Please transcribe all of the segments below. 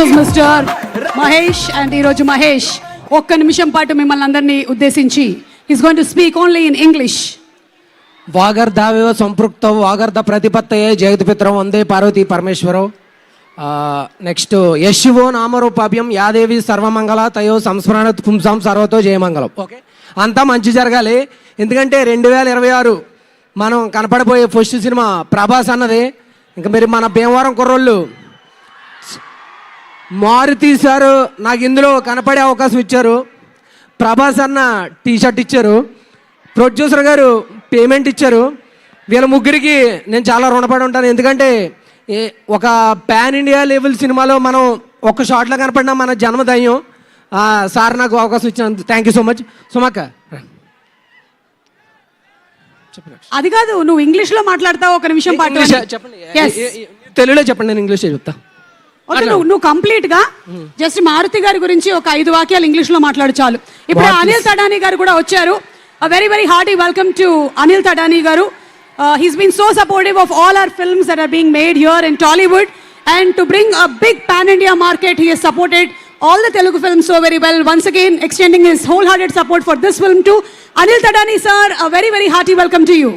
Is mister Mahesh and ఈరోజు మహేష్ ఒక్క నిమిషం పాటు మిమ్మల్ని అందరినీ ఉద్దేశించి is going to speak only in English. వాగర్ధావేవ సంపృక్తౌ వాగర్ధ ప్రతిపత్తయే జగత్పితరం వందే పార్వతీ పరమేశ్వరౌ. నెక్స్ట్ యశివో నామరూపాభ్యం యాదేవి సర్వమంగళ తయో సంస్మరణ పుంసాం సర్వతో జయమంగళం. ఓకే, అంతా మంచి జరగాలి. ఎందుకంటే 2026 మనం కనపడబోయే ఫస్ట్ సినిమా ప్రభాస్ అన్నది. ఇంకా మీరు మన భీమవరం కుర్రోళ్ళు మారుతి సారు నాకు ఇందులో కనపడే అవకాశం ఇచ్చారు. ప్రభాస్ అన్న టీషర్ట్ ఇచ్చారు. ప్రొడ్యూసర్ గారు పేమెంట్ ఇచ్చారు. వీళ్ళ ముగ్గురికి నేను చాలా రుణపడి ఉంటాను. ఎందుకంటే ఒక పాన్ ఇండియా లెవెల్ సినిమాలో మనం ఒక షాట్లో కనపడినా మన జన్మధన్యం. సార్ నాకు అవకాశం ఇచ్చిన థ్యాంక్ యూ సో మచ్. సుమక్క అది కాదు, నువ్వు ఇంగ్లీష్ లో మాట్లాడతావు ఒక నిమిషం పాటు. చెప్పండి, తెలుగులో చెప్పండి, నేను ఇంగ్లీష్ చెప్తా. నువ్వు కంప్లీట్ గా జస్ట్ మారుతి గారి గురించి ఒక 5 వాక్యాలు ఇంగ్లీష్ లో మాట్లాడు చాలు. ఇప్పుడు అనిల్ తడానీ గారు కూడా వచ్చారు. Very very hearty welcome to Anil Thadani గారు. He's been so supportive of all our films that are being made here in Tollywood, and to bring a big pan-India market, he has supported all the Telugu films so very well. Once again, extending his wholehearted support for this film too. Anil Tadani sir, a very very hearty welcome to you.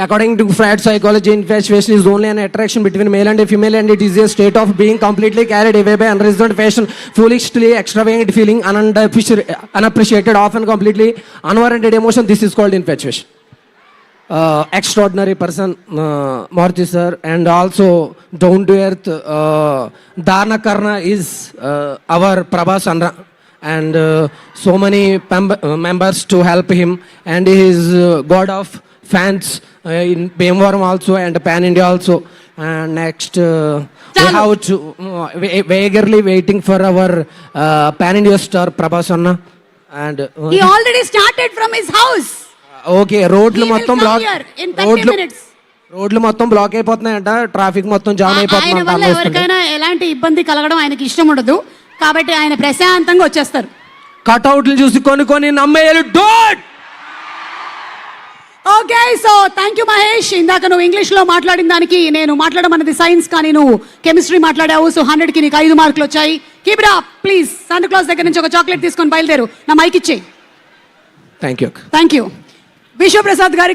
According to Freud psychology, infatuation is only an attraction between male and a female, and it is a state of being completely carried away by unreasoned passion, foolishly extravagant feeling, unappreciated, often completely unwarranted emotion. This is called infatuation. Extraordinary person, Maruti sir, and also down to earth. Dharna Karna is our Prabhas Anna, and so many members to help him, and he is god of fans in Bhimavaram also and Pan India also. And next we have to eagerly waiting for our Pan India star Prabhas Anna, and he already started from his house. Okay, రోడ్లు మొత్తం black అయిపోతున్నాయంట. Traffic మొత్తం jam అయిపోతుంది. ఎవరికైనా ఎలాంటి ఇబ్బంది కలగడం ఆయనకి ఇష్టం ఉండదు, కాబట్టి ఆయన ప్రశాంతంగా వచ్చేస్తారు. కట్అవుట్లు చూసి కొన్ని నమ్మేయాలి. Okay, so thank you Mahesh. ఇందాక నువ్వు ఇంగ్లీష్ లో మాట్లాడిన దానికి నేను మాట్లాడడం అనేది సైన్స్, కానీ నువ్వు కెమిస్ట్రీ మాట్లాడావు. సో 100కి నీకు 5 మార్కులు వచ్చాయి. Keep it up please. Santa Claus దగ్గర నుంచి ఒక చాక్లెట్ తీసుకొని బయలుదేరు. నా మైక్ ఇచ్చేయి. Thank you. విశ్వప్రసాద్ గారికి